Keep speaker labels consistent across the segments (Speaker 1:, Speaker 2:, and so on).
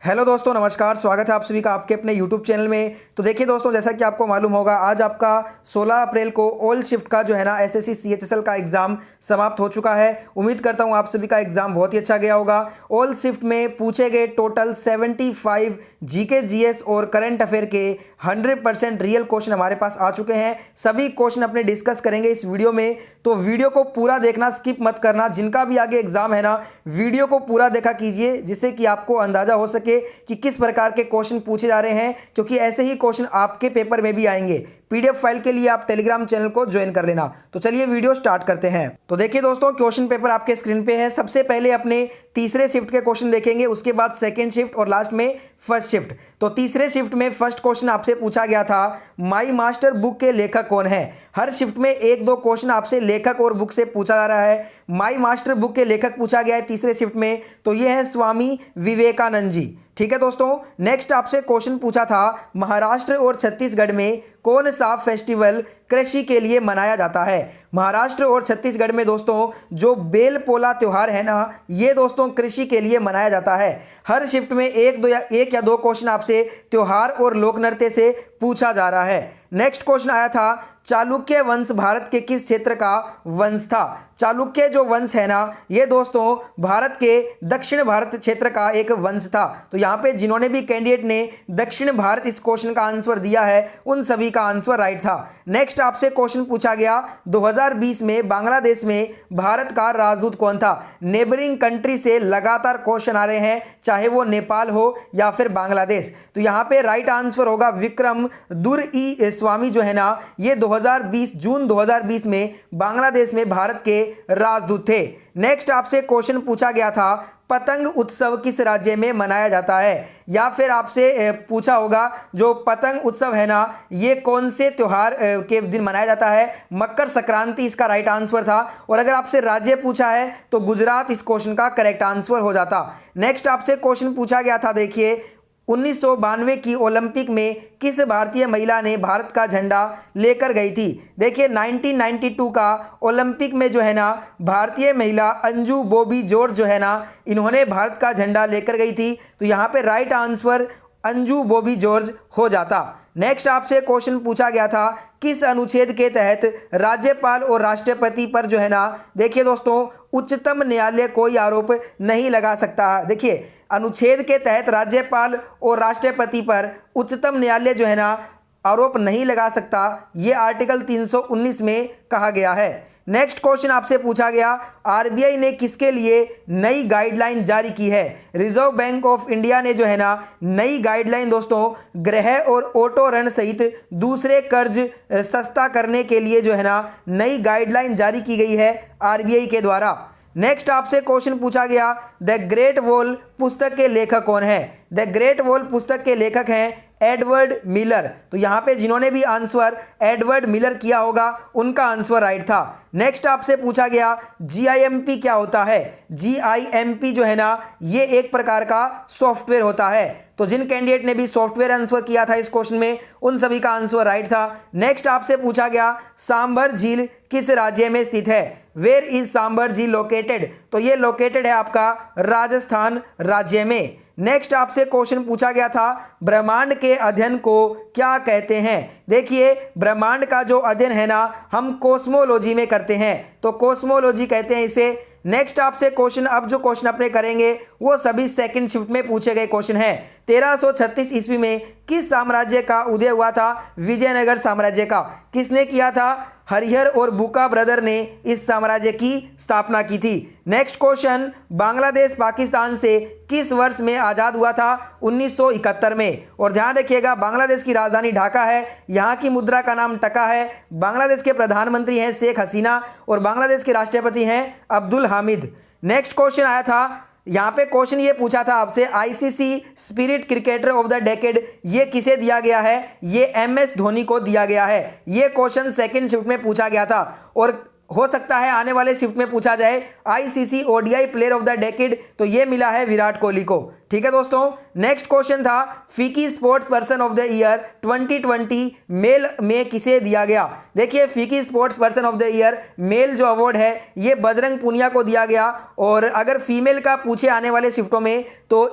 Speaker 1: Hello दोस्तों, नमस्कार। स्वागत है आप सभी का आपके अपने यूट्यूब चैनल में। तो देखिए दोस्तों, जैसा कि आपको मालूम होगा, आज आपका 16 अप्रैल को ऑल शिफ्ट का जो है ना एसएससी सीएचएसएल का एग्ज़ाम समाप्त हो चुका है। उम्मीद करता हूं आप सभी का एग्ज़ाम बहुत ही अच्छा गया होगा। ऑल शिफ्ट में पूछे गए टोटल 75 जीके जीएस और करंट अफेयर के 100% रियल क्वेश्चन हमारे पास आ चुके हैं। सभी क्वेश्चन अपने डिस्कस करेंगे इस वीडियो में, तो वीडियो को पूरा देखना, स्किप मत करना। जिनका भी आगे एग्जाम है ना, वीडियो को पूरा देखा कीजिए, जिससे कि आपको अंदाजा हो सके कि किस प्रकार के क्वेश्चन पूछे जा रहे हैं, क्योंकि ऐसे ही क्वेश्चन आपके पेपर में भी आएंगे। पीडीएफ फाइल के लिए आप टेलीग्राम चैनल को ज्वाइन कर लेना। तो चलिए वीडियो स्टार्ट करते हैं। तो देखिए दोस्तों, क्वेश्चन पेपर आपके स्क्रीन पे है। सबसे पहले अपने तीसरे शिफ्ट के क्वेश्चन देखेंगे, उसके बाद सेकंड शिफ्ट और लास्ट में फर्स्ट शिफ्ट। तो तीसरे शिफ्ट में फर्स्ट क्वेश्चन आपसे पूछा गया था, माई मास्टर बुक के लेखक कौन है। हर शिफ्ट में एक दो क्वेश्चन आपसे लेखक और बुक से पूछा जा रहा है। माई मास्टर बुक के लेखक पूछा गया है तीसरे शिफ्ट में, तो ये है स्वामी विवेकानंद जी। ठीक है दोस्तों, नेक्स्ट आपसे क्वेश्चन पूछा था, महाराष्ट्र और छत्तीसगढ़ में कौन सा फेस्टिवल कृषि के लिए मनाया जाता है। महाराष्ट्र और छत्तीसगढ़ में दोस्तों जो बेल पोला त्यौहार है ना, ये दोस्तों कृषि के लिए मनाया जाता है। हर शिफ्ट में एक या दो क्वेश्चन आपसे त्योहार और लोक नृत्य से पूछा जा रहा है। नेक्स्ट क्वेश्चन आया था, चालुक्य वंश भारत के किस क्षेत्र का वंश था। चालुक्य जो वंश है ना, ये दोस्तों भारत के दक्षिण भारत क्षेत्र का एक वंश था। तो यहाँ पे जिन्होंने भी कैंडिडेट ने दक्षिण भारत इस क्वेश्चन का आंसर दिया है, उन सभी का आंसर राइट था। नेक्स्ट आपसे क्वेश्चन पूछा गया, 2020 में बांग्लादेश में भारत का राजदूत कौन था। नेबरिंग कंट्री से लगातार क्वेश्चन आ रहे हैं, चाहे वो नेपाल हो या फिर बांग्लादेश। तो यहाँ पे राइट आंसर होगा विक्रम दुर्ई स्वामी जो है ना, ये 2020 जून 2020 में बांग्लादेश में भारत के राजदूत थे। नेक्स्ट आपसे क्वेश्चन पूछा गया था, पतंग उत्सव किस राज्य में मनाया जाता है। या फिर आपसे पूछा होगा, जो पतंग उत्सव है ना, ये कौन से त्योहार के दिन मनाया जाता है। मकर संक्रांति इसका राइट आंसर था। और अगर आपसे राज्य पूछा है तो गुजरात इस क्वेश्चन का करेक्ट आंसर हो जाता। नेक्स्ट आपसे क्वेश्चन पूछा गया था, देखिए 1992 की ओलंपिक में किस भारतीय महिला ने भारत का झंडा लेकर गई थी। देखिए 1992 का ओलंपिक में जो है ना, भारतीय महिला अंजू बॉबी जॉर्ज जो है ना, इन्होंने भारत का झंडा लेकर गई थी। तो यहाँ पे right answer Anju Bobby George हो जाता। नेक्स्ट आपसे क्वेश्चन पूछा गया था, किस अनुच्छेद के तहत राज्यपाल और राष्ट्रपति पर जो है ना, देखिए दोस्तों उच्चतम न्यायालय कोई आरोप नहीं लगा सकता। देखिए अनुच्छेद के तहत राज्यपाल और राष्ट्रपति पर उच्चतम न्यायालय जो है ना आरोप नहीं लगा सकता, ये आर्टिकल 319 में कहा गया है। नेक्स्ट क्वेश्चन आपसे पूछा गया, आरबीआई ने किसके लिए नई गाइडलाइन जारी की है। रिजर्व बैंक ऑफ इंडिया ने जो है ना नई गाइडलाइन दोस्तों गृह और ऑटो ऋण सहित दूसरे कर्ज सस्ता करने के लिए जो है ना नई गाइडलाइन जारी की गई है आरबीआई के द्वारा। नेक्स्ट आपसे क्वेश्चन पूछा गया, द ग्रेट वॉल पुस्तक के लेखक कौन है। द ग्रेट वॉल पुस्तक के लेखक हैं एडवर्ड मिलर। तो यहाँ पे जिन्होंने भी आंसर एडवर्ड मिलर किया होगा, उनका आंसर राइट था। नेक्स्ट आपसे पूछा गया, जीआईएमपी क्या होता है। जीआईएमपी जो है ना, ये एक प्रकार का सॉफ्टवेयर होता है। तो जिन कैंडिडेट ने भी सॉफ्टवेयर आंसर किया था इस क्वेश्चन में, उन सभी का आंसर राइट था। नेक्स्ट आपसे पूछा गया, सांभर झील किस राज्य में स्थित है। वेयर इज सांभर झील लोकेटेड। तो ये लोकेटेड है आपका राजस्थान राज्य में। नेक्स्ट आपसे क्वेश्चन पूछा गया था, ब्रह्मांड के अध्ययन को क्या कहते हैं। देखिए ब्रह्मांड का जो अध्ययन है ना, हम कॉस्मोलॉजी में करते हैं, तो कॉस्मोलॉजी कहते हैं इसे। नेक्स्ट आपसे क्वेश्चन, अब जो क्वेश्चन अपने करेंगे वो सभी सेकंड शिफ्ट में पूछे गए क्वेश्चन हैं। 1336 ईस्वी में किस साम्राज्य का उदय हुआ था। विजयनगर साम्राज्य का। किसने किया था। हरिहर और बुका ब्रदर ने इस साम्राज्य की स्थापना की थी। नेक्स्ट क्वेश्चन, बांग्लादेश पाकिस्तान से किस वर्ष में आज़ाद हुआ था। 1971 में। और ध्यान रखिएगा, बांग्लादेश की राजधानी ढाका है, यहाँ की मुद्रा का नाम टका है। बांग्लादेश के प्रधानमंत्री हैं शेख हसीना और बांग्लादेश के राष्ट्रपति हैं अब्दुल हामिद। नेक्स्ट क्वेश्चन आया था, यहाँ पे क्वेश्चन ये पूछा था आपसे, ICC spirit cricketer of the decade ये किसे दिया गया है। ये एमएस धोनी को दिया गया है। ये क्वेश्चन सेकंड शिफ्ट में पूछा गया था और हो सकता है आने वाले शिफ्ट में पूछा जाए ICC ODI player of the decade, तो ये मिला है विराट कोहली को। ठीक है दोस्तों। नेक्स्ट क्वेश्चन था FICCI sports person of the year 2020 male में किसे दिया गया। देखिए FICCI sports person of the year male जो अवार्ड है ये बजरंग पुनिया को दिया गया, और अगर फीमेल का पूछे आने वाले शिफ्टों में तो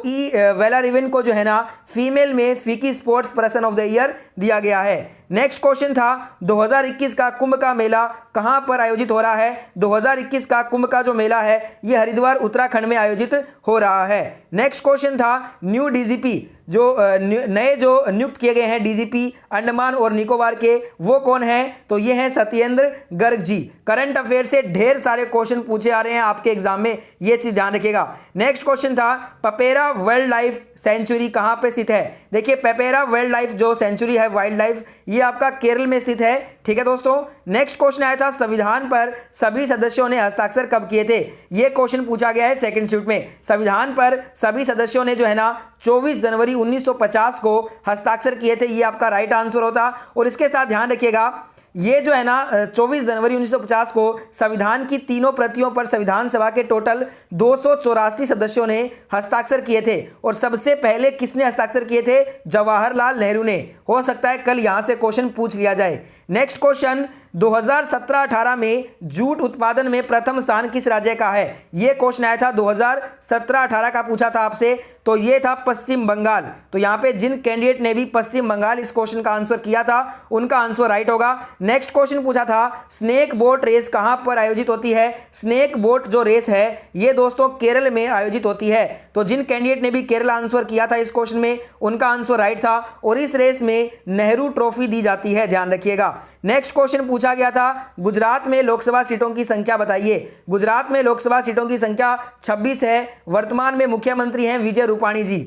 Speaker 1: वेलारिवन को जो है ना फीमेल में फीकी sports person of the year दिया गया है। नेक्स्ट क्वेश्चन था 2021 का कुंभ का मेला कहां पर आयोजित हो रहा है। 2021 का कुंभ का जो मेला है ये हरिद्वार उत्तराखंड में आयोजित हो रहा है। नेक्स्ट क्वेश्चन था न्यू डीजीपी जो नए जो नियुक्त किए गए हैं डीजीपी अंडमान और निकोबार के, वो कौन हैं, तो ये हैं सत्येंद्र गर्ग जी। करंट अफेयर से ढेर सारे क्वेश्चन पूछे आ रहे हैं आपके एग्जाम में, ये चीज ध्यान रखिएगा। नेक्स्ट क्वेश्चन था पपेरा वाइल्ड लाइफ सेंचुरी कहां पे स्थित है। देखिए पेपेरा वाइल्ड लाइफ जो सेंचुरी है वाइल्ड लाइफ ये आपका केरल में स्थित है। ठीक है दोस्तों। नेक्स्ट क्वेश्चन आया था संविधान पर सभी सदस्यों ने हस्ताक्षर कब किए थे। ये क्वेश्चन पूछा गया है सेकंड शिफ्ट में। संविधान पर सभी सदस्यों ने जो है ना 24 जनवरी 1950 को हस्ताक्षर किए थे, ये आपका राइट आंसर होता। और इसके साथ ध्यान रखिएगा ये जो है ना 24 जनवरी 1950 को संविधान की तीनों प्रतियों पर संविधान सभा के टोटल 284 सदस्यों ने हस्ताक्षर किए थे। और सबसे पहले किसने हस्ताक्षर किए थे, जवाहरलाल नेहरू ने। हो सकता है कल यहां से क्वेश्चन पूछ लिया जाए। नेक्स्ट क्वेश्चन 2017-18 में जूट उत्पादन में प्रथम स्थान किस राज्य का है। यह क्वेश्चन आया था 2017-18 का पूछा था आपसे, तो ये था पश्चिम बंगाल। तो यहां पे जिन कैंडिडेट ने भी पश्चिम बंगाल इस क्वेश्चन का आंसर किया था उनका आंसर राइट होगा। नेक्स्ट क्वेश्चन पूछा था स्नेक बोट रेस कहां पर आयोजित होती है। स्नेक बोट जो रेस है ये दोस्तों केरल में आयोजित होती है। तो जिन कैंडिडेट ने भी केरल आंसर किया था इस क्वेश्चन में उनका आंसर राइट था, और इस रेस में नेहरू ट्रॉफी दी जाती है, ध्यान रखिएगा। नेक्स्ट क्वेश्चन पूछा गया था गुजरात में लोकसभा सीटों की संख्या बताइए। गुजरात में लोकसभा सीटों की संख्या 26 है। वर्तमान में मुख्यमंत्री हैं विजय रूपाणी जी।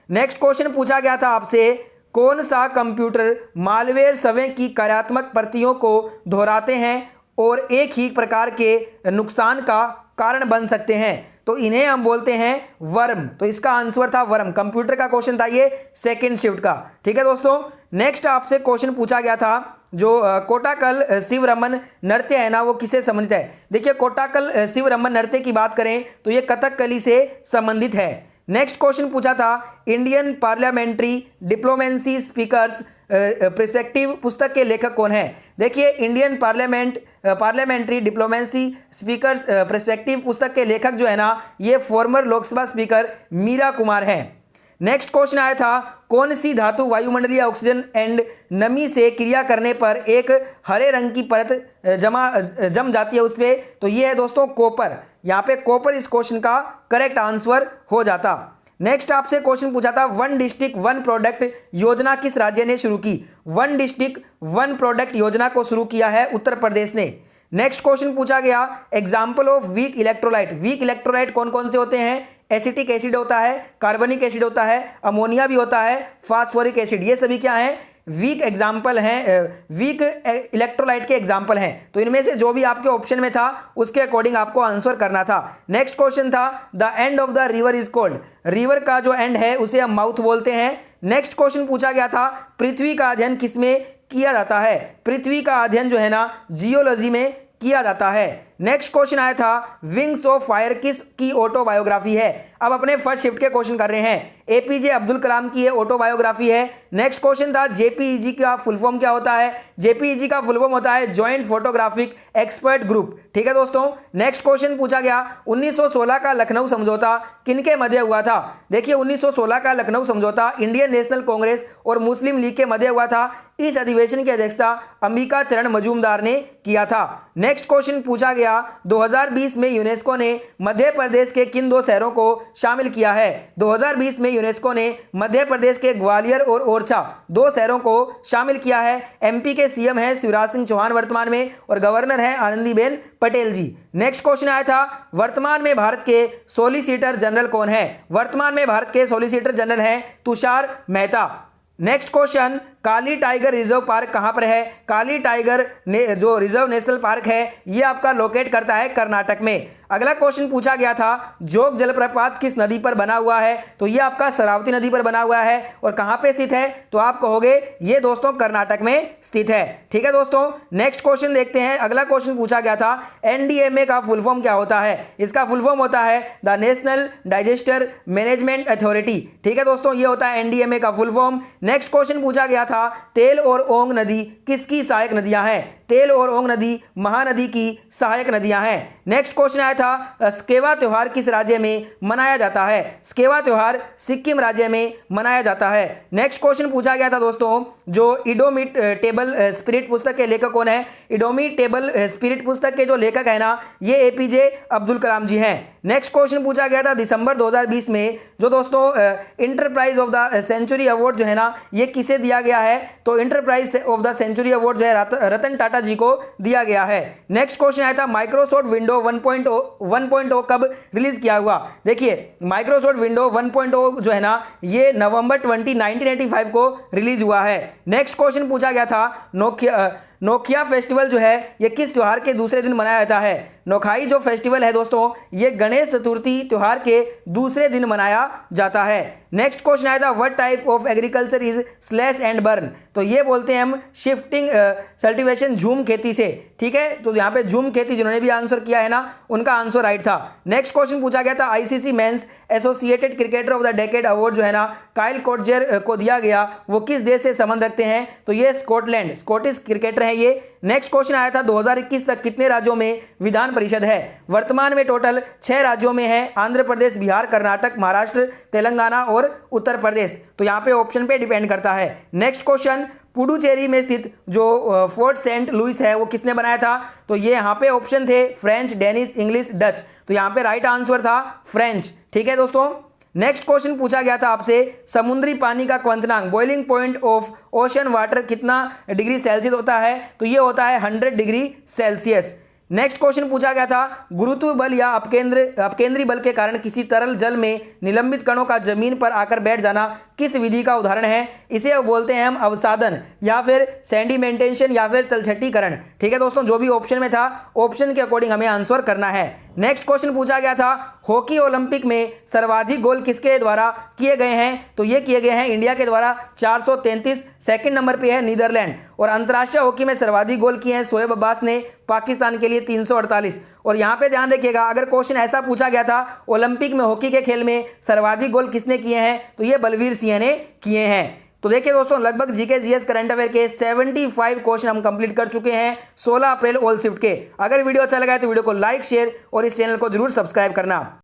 Speaker 1: नेक्स्ट क्वेश्चन पूछा गया था आपसे कौन सा कंप्यूटर मालवेयर सवे की कार्यात्मक प्रतियों को दोहराते हैं और एक ही प्रकार के नुकसान का कारण बन सकते हैं। तो इन्हें हम बोलते हैं वर्म। तो इसका आंसर था वर्म। कंप्यूटर का क्वेश्चन था ये सेकंड शिफ्ट का। ठीक है दोस्तों। नेक्स्ट आपसे क्वेश्चन पूछा गया था जो कोटाकल शिव रमन नृत्य है ना वो किससे संबंधित है। देखिए कोटाकल शिव रमन नृत्य की बात करें तो ये कथकली से संबंधित है। नेक्स्ट क्वेश्चन पूछा था Indian parliamentary diplomacy speakers perspective पुस्तक के लेखक कौन है। देखिए Indian parliamentary diplomacy speakers perspective पुस्तक के लेखक जो है ना ये फॉर्मर लोकसभा स्पीकर मीरा कुमार हैं। नेक्स्ट क्वेश्चन आया था कौन सी धातु वायुमंडलीय ऑक्सीजन एंड नमी से क्रिया करने पर एक हरे रंग की परत जम जाती है उस पर, तो ये है दोस्तों कॉपर। यहाँ पे कॉपर इस क्वेश्चन का करेक्ट आंसर हो जाता। नेक्स्ट आपसे क्वेश्चन पूछा था वन डिस्ट्रिक्ट वन प्रोडक्ट योजना किस राज्य ने शुरू की। वन डिस्ट्रिक्ट वन प्रोडक्ट योजना को शुरू किया है उत्तर प्रदेश ने। नेक्स्ट क्वेश्चन पूछा गया example of weak electrolyte. Weak electrolyte कौन कौन से होते हैं। एसिटिक एसिड होता है, कार्बनिक एसिड होता है, अमोनिया भी होता है, फास्फोरिक एसिड, ये सभी क्या हैं वीक एग्जाम्पल हैं, वीक इलेक्ट्रोलाइट के एग्जाम्पल हैं। तो इनमें से जो भी आपके ऑप्शन में था उसके अकॉर्डिंग आपको आंसर करना था। नेक्स्ट क्वेश्चन था the end of the river is cold. River का जो एंड है उसे हम माउथ बोलते हैं। नेक्स्ट क्वेश्चन पूछा गया था पृथ्वी का अध्ययन किसमें किया जाता है। पृथ्वी का अध्ययन जो है ना जियोलॉजी में किया जाता है। नेक्स्ट क्वेश्चन आया था विंग्स ऑफ फायर किस की ऑटोबायोग्राफी है। अब अपने फर्स्ट शिफ्ट के क्वेश्चन कर रहे हैं। एपीजे अब्दुल कलाम की ये ऑटोबायोग्राफी है। नेक्स्ट क्वेश्चन था जेपीईजी का फुल फॉर्म क्या होता है। जेपीईजी का फुल फॉर्म होता है जॉइंट फोटोग्राफिक एक्सपर्ट ग्रुप। ठीक है दोस्तों। नेक्स्ट क्वेश्चन पूछा गया 1916 का लखनऊ समझौता किनके मध्य हुआ था। देखिए 1916 का लखनऊ समझौता इंडियन नेशनल कांग्रेस और मुस्लिम लीग के मध्य हुआ था। इस अधिवेशन की अध्यक्षता अंबिका चरण मजूमदार ने किया था। नेक्स्ट क्वेश्चन पूछा गया 2020 में यूनेस्को ने मध्य प्रदेश के किन दो शहरों को शामिल किया है। 2020 में यूनेस्को ने मध्य प्रदेश के ग्वालियर और ओरछा दो शहरों को शामिल किया है। एमपी के सीएम हैं शिवराज सिंह चौहान वर्तमान में और गवर्नर हैं आनंदीबेन पटेल जी। नेक्स्ट क्वेश्चन आया था वर्तमान में भारत के सॉलिसिटर जनरल कौन है। वर्तमान में भारत के सॉलिसिटर जनरल हैं तुषार मेहता। नेक्स्ट क्वेश्चन काली टाइगर रिजर्व पार्क कहां पर है। काली टाइगर जो रिजर्व नेशनल पार्क है ये आपका लोकेट करता है कर्नाटक में। अगला क्वेश्चन पूछा गया था जोग जलप्रपात किस नदी पर बना हुआ है, तो ये आपका शरावती नदी पर बना हुआ है और कहां पे स्थित है, तो आप कहोगे ये दोस्तों कर्नाटक में स्थित है। ठीक है दोस्तों, नेक्स्ट क्वेश्चन देखते हैं। अगला क्वेश्चन पूछा गया था एनडीएमए का फुल फॉर्म क्या होता है, इसका फुल फॉर्म होता है the national digester management authority. ठीक है दोस्तों, ये होता है एनडीएमए का फुल फॉर्म। नेक्स्ट क्वेश्चन पूछा गया था तेल और ओंग नदी किसकी सहायक नदियां हैं, तेल और ओंग नदी महानदी की सहायक नदियां हैं। नेक्स्ट क्वेश्चन आया था स्केवा त्योहार किस राज्य में मनाया जाता है, स्केवा त्योहार सिक्किम राज्य में मनाया जाता है। नेक्स्ट क्वेश्चन पूछा गया था दोस्तों जो इडोमिटेबल स्पिरिट पुस्तक के लेखक कौन है, इडोमिटेबल स्पिरिट पुस्तक के जो लेखक है ना ये एपीजे अब्दुल कलाम जी हैं। नेक्स्ट क्वेश्चन पूछा गया था दिसंबर 2020 में जो दोस्तों enterprise of the century award जो है ना ये किसे दिया गया है, तो enterprise of the century award जो है रतन टाटा जी को दिया गया है। नेक्स्ट क्वेश्चन आया था माइक्रोसॉफ्ट विंडो 1.0 कब रिलीज किया हुआ। देखिए माइक्रोसॉफ्ट विंडो 1.0 जो है ना ये नवंबर 20 1985 को रिलीज हुआ है। नेक्स्ट क्वेश्चन पूछा गया था नोकिया फेस्टिवल जो है ये किस त्योहार के दूसरे दिन मनाया जाता है, नोखाई जो फेस्टिवल है दोस्तों ये गणेश चतुर्थी त्योहार के दूसरे दिन मनाया जाता है। नेक्स्ट क्वेश्चन आया था what type of agriculture is slash and burn, तो ये बोलते हैं हम शिफ्टिंग कल्टीवेशन झूम खेती से। ठीक है, तो यहाँ पे झूम खेती जिन्होंने भी आंसर किया है ना उनका आंसर राइट था। नेक्स्ट क्वेश्चन पूछा गया था ICC men's associated cricketer of the decade award जो है ना काइल कोटजर को दिया गया, वो किस देश से संबंध रखते हैं, तो ये स्कॉटलैंड स्कॉटिश क्रिकेटर है ये। नेक्स्ट क्वेश्चन आया था 2021 तक कितने राज्यों में विधान परिषद है, वर्तमान में टोटल 6 राज्यों में है, आंध्र प्रदेश, बिहार, कर्नाटक, महाराष्ट्र, तेलंगाना और उत्तर प्रदेश। तो यहाँ पे ऑप्शन पे डिपेंड करता है। नेक्स्ट क्वेश्चन पुडुचेरी में स्थित जो फोर्ट सेंट लुइस है वो किसने बनाया था, तो ये यहाँ पे ऑप्शन थे फ्रेंच, डेनिश, इंग्लिश, डच, तो यहाँ पे राइट आंसर था फ्रेंच। ठीक है दोस्तों, नेक्स्ट क्वेश्चन पूछा गया था आपसे समुद्री पानी का क्वथनांक boiling point of ocean water कितना डिग्री सेल्सियस होता है, तो ये होता है 100 डिग्री सेल्सियस। नेक्स्ट क्वेश्चन पूछा गया था गुरुत्व बल या अपकेंद्री बल के कारण किसी तरल जल में निलंबित कणों का जमीन पर आकर बैठ जाना किस विधि का उदाहरण है, इसे बोलते हैं हम अवसादन या फिर सेंडिमेंटेशन या फिर तलछटीकरण। ठीक है दोस्तों, जो भी ऑप्शन में था ऑप्शन के अकॉर्डिंग हमें आंसर करना है। नेक्स्ट क्वेश्चन पूछा गया था हॉकी ओलंपिक में सर्वाधिक गोल किसके द्वारा किए गए हैं, तो ये किए गए हैं इंडिया के द्वारा 433, सेकंड नंबर पे है नीदरलैंड, और अंतर्राष्ट्रीय हॉकी में सर्वाधिक गोल किए हैं शोएब अब्बास ने पाकिस्तान के लिए 348। और यहाँ पे ध्यान रखिएगा अगर क्वेश्चन ऐसा पूछा गया था ओलंपिक में हॉकी के खेल में सर्वाधिक गोल किसने किए हैं, तो ये बलवीर सिंह ने किए हैं। तो देखिए दोस्तों लगभग जीके जीएस करंट अफेयर के 75 क्वेश्चन हम कंप्लीट कर चुके हैं 16 अप्रैल ऑल शिफ्ट के। अगर वीडियो अच्छा लगा है तो वीडियो को लाइक, शेयर और इस चैनल को जरूर सब्सक्राइब करना।